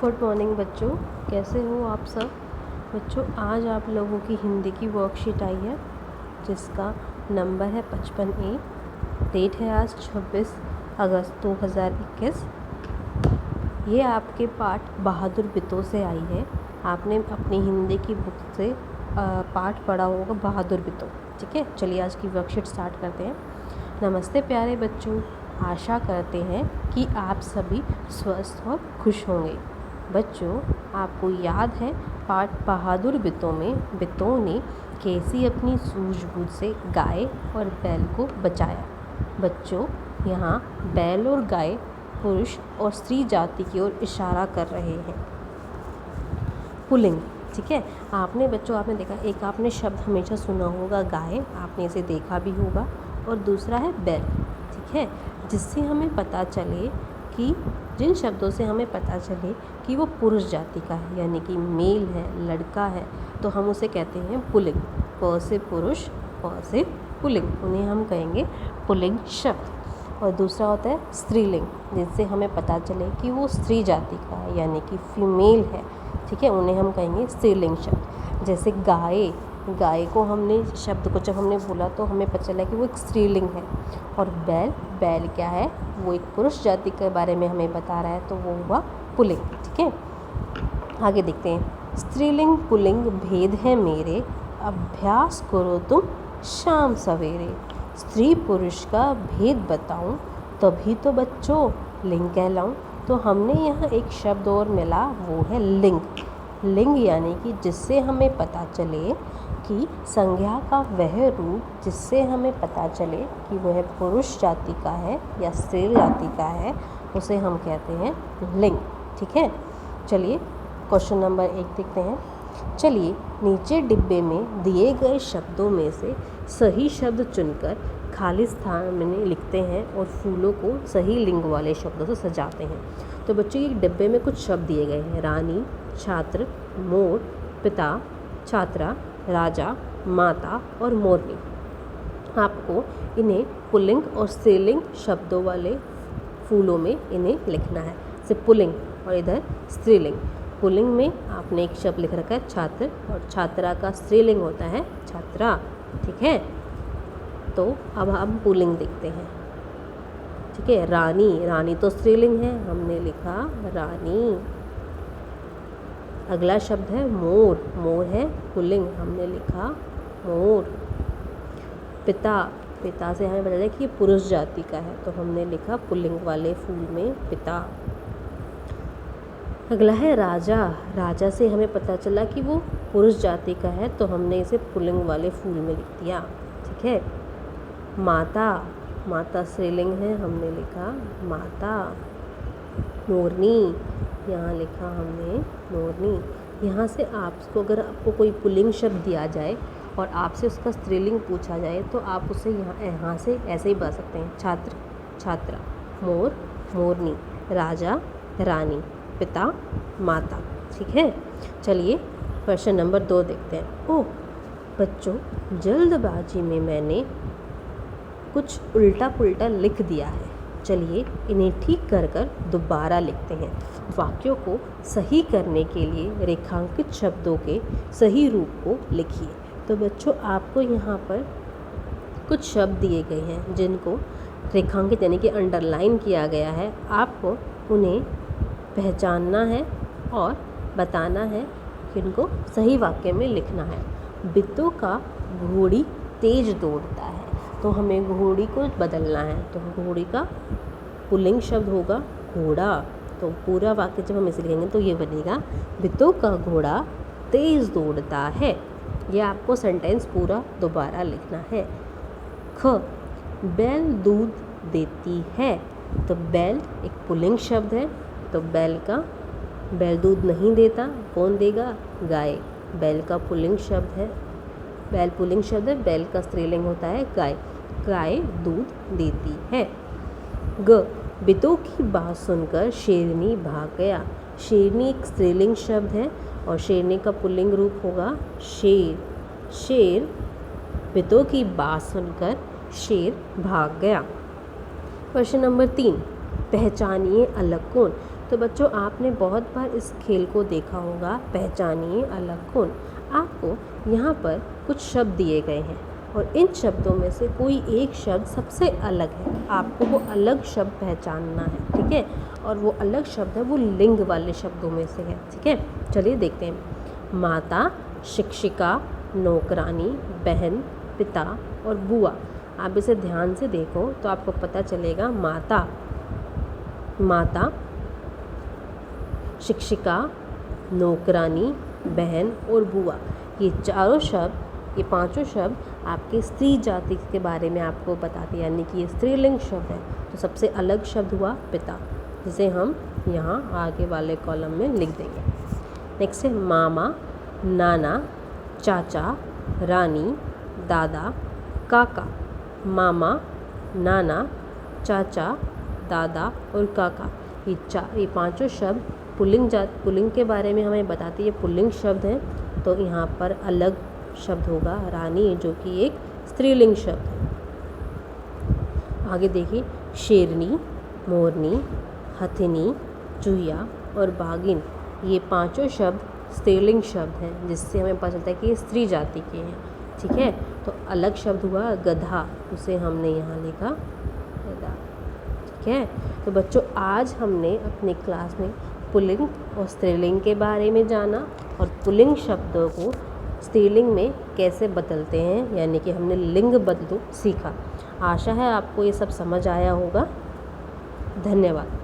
Good morning बच्चों, कैसे हो आप सब। बच्चों आज आप लोगों की हिंदी की वर्कशीट आई है जिसका नंबर है 55A। डेट है आज 26 अगस्त 2021। ये आपके पाठ बहादुर बितों से आई है। आपने अपनी हिंदी की बुक से पाठ पढ़ा होगा बहादुर बितों। ठीक है, चलिए आज की वर्कशीट स्टार्ट करते हैं। नमस्ते प्यारे बच्चों, आशा करते हैं कि आप सभी स्वस्थ और खुश होंगे। बच्चों आपको याद है पाठ बहादुर बितों में बितों ने कैसी अपनी सूझबूझ से गाय और बैल को बचाया। बच्चों यहाँ बैल और गाय पुरुष और स्त्री जाति की ओर इशारा कर रहे हैं। पुल्लिंग, ठीक है। आपने देखा, एक आपने शब्द हमेशा सुना होगा गाय, आपने इसे देखा भी होगा, और दूसरा है बैल, ठीक है। जिससे हमें पता चले कि जिन शब्दों से हमें पता चले कि वो पुरुष जाति का है, यानी कि मेल है, लड़का है, तो हम उसे कहते हैं पुल्लिंग। प से पुरुष, प से पुल्लिंग, उन्हें हम कहेंगे पुल्लिंग शब्द। और दूसरा होता है स्त्रीलिंग, जिससे हमें पता चले कि वो स्त्री जाति का है, यानी कि फीमेल है, ठीक है, उन्हें हम कहेंगे स्त्रीलिंग शब्द। जैसे गाय को शब्द को जब हमने बोला तो हमें पता चला कि वो एक स्त्रीलिंग है। और बैल क्या है, वो एक पुरुष जाति के बारे में हमें बता रहा है, तो वो हुआ पुल्लिंग, ठीक है। आगे देखते हैं। स्त्रीलिंग पुल्लिंग भेद है मेरे, अभ्यास करो तुम शाम सवेरे। स्त्री पुरुष का भेद बताऊं, तभी तो बच्चों लिंग कहलाऊं। तो हमने यहाँ एक शब्द और मिला, वो है लिंग। लिंग यानी कि जिससे हमें पता चले कि संज्ञा का वह रूप जिससे हमें पता चले कि वह पुरुष जाति का है या स्त्री जाति का है, उसे हम कहते हैं लिंग, ठीक है। चलिए क्वेश्चन नंबर 1 देखते हैं। चलिए नीचे डिब्बे में दिए गए शब्दों में से सही शब्द चुनकर खाली स्थान में लिखते हैं और फूलों को सही लिंग वाले शब्दों से सजाते हैं। तो बच्चों ये डिब्बे में कुछ शब्द दिए गए हैं, रानी, छात्र, मोर, पिता, छात्रा, राजा, माता और मोरनी। आपको इन्हें पुल्लिंग और स्त्रीलिंग शब्दों वाले फूलों में इन्हें लिखना है। जैसे पुल्लिंग और इधर स्त्रीलिंग। पुल्लिंग में आपने एक शब्द लिख रखा है छात्र, और छात्रा का स्त्रीलिंग होता है छात्रा, ठीक है। तो अब हम पुल्लिंग देखते हैं, ठीक है। रानी तो स्त्रीलिंग है, हमने लिखा रानी। अगला शब्द है मोर है पुल्लिंग, हमने लिखा मोर। पिता से हमें पता चला कि ये पुरुष जाति का है, तो हमने लिखा पुल्लिंग वाले फूल में पिता। अगला है राजा से हमें पता चला कि वो पुरुष जाति का है, तो हमने इसे पुल्लिंग वाले फूल में लिख दिया, ठीक है। माता स्त्रीलिंग है, हमने लिखा माता। मोरनी, यहाँ लिखा हमने मोरनी। यहाँ से अगर आपको कोई पुल्लिंग शब्द दिया जाए और आपसे उसका स्त्रीलिंग पूछा जाए, तो आप उसे यहाँ से ऐसे ही बता सकते हैं, छात्र, छात्रा, मोर, मोरनी, राजा, रानी, पिता, माता, ठीक है। चलिए प्रश्न नंबर 2 देखते हैं। बच्चों जल्दबाजी में मैंने कुछ उल्टा पुल्टा लिख दिया है, चलिए इन्हें ठीक कर दोबारा लिखते हैं। वाक्यों को सही करने के लिए रेखांकित शब्दों के सही रूप को लिखिए। तो बच्चों आपको यहाँ पर कुछ शब्द दिए गए हैं जिनको रेखांकित यानी कि अंडरलाइन किया गया है। आपको उन्हें पहचानना है और बताना है कि उनको सही वाक्य में लिखना है। बितों का घोड़ी तेज दौड़ता है, तो हमें घोड़ी को बदलना है, तो घोड़ी का पुल्लिंग शब्द होगा घोड़ा। तो पूरा वाक्य जब हम इसे लिखेंगे तो ये बनेगा, बितों का घोड़ा तेज दौड़ता है। ये आपको सेंटेंस पूरा दोबारा लिखना है। बैल दूध देती है, तो बैल एक पुल्लिंग शब्द है, तो बैल दूध नहीं देता, कौन देगा, गाय। बैल का पुल्लिंग शब्द है, बैल पुल्लिंग शब्द है, बैल का स्त्रीलिंग होता है गाय दूध देती है। बितों की बात सुनकर शेरनी भाग गया। शेरनी एक स्त्रीलिंग शब्द है और शेरनी का पुल्लिंग रूप होगा शेर। बितों की बात सुनकर शेर भाग गया। प्रश्न नंबर 3, पहचानिए अलग कौन। तो तो बच्चों आपने बहुत बार इस खेल को देखा होगा, पहचानिए अलग कौन। आपको यहाँ पर कुछ शब्द दिए गए हैं और इन शब्दों में से कोई एक शब्द सबसे अलग है, आपको वो अलग शब्द पहचानना है, ठीक है। और वो अलग शब्द है वो लिंग वाले शब्दों में से है, ठीक है। चलिए देखते हैं। माता, शिक्षिका, नौकरानी, बहन, पिता और बुआ। आप इसे ध्यान से देखो तो आपको पता चलेगा माता, माता, शिक्षिका, नौकरानी, बहन और बुआ, ये चारों शब्द, ये पांचों शब्द आपके स्त्री जाति के बारे में आपको बताते हैं, यानी कि ये स्त्रीलिंग शब्द है। तो सबसे अलग शब्द हुआ पिता, जिसे हम यहाँ आगे वाले कॉलम में लिख देंगे। नेक्स्ट है मामा, नाना, चाचा, रानी, दादा, काका। मामा, नाना, चाचा, दादा और काका, ये पांचों शब्द पुल्लिंग के बारे में हमें बताती है, पुल्लिंग शब्द हैं। तो यहाँ पर अलग शब्द होगा रानी, जो कि एक स्त्रीलिंग शब्द है। आगे देखिए, शेरनी, मोरनी, हथिनी, चूहिया और बागिन, ये पांचों शब्द स्त्रीलिंग शब्द हैं, जिससे हमें पता चलता है कि ये स्त्री जाति के हैं, ठीक है। तो अलग शब्द हुआ गधा, उसे हमने यहाँ लिखा गधा, ठीक है। तो बच्चों आज हमने अपनी क्लास में पुल्लिंग और स्त्रीलिंग के बारे में जाना और पुल्लिंग शब्दों को स्त्रीलिंग में कैसे बदलते हैं, यानी कि हमने लिंग बदलू सीखा। आशा है आपको ये सब समझ आया होगा। धन्यवाद।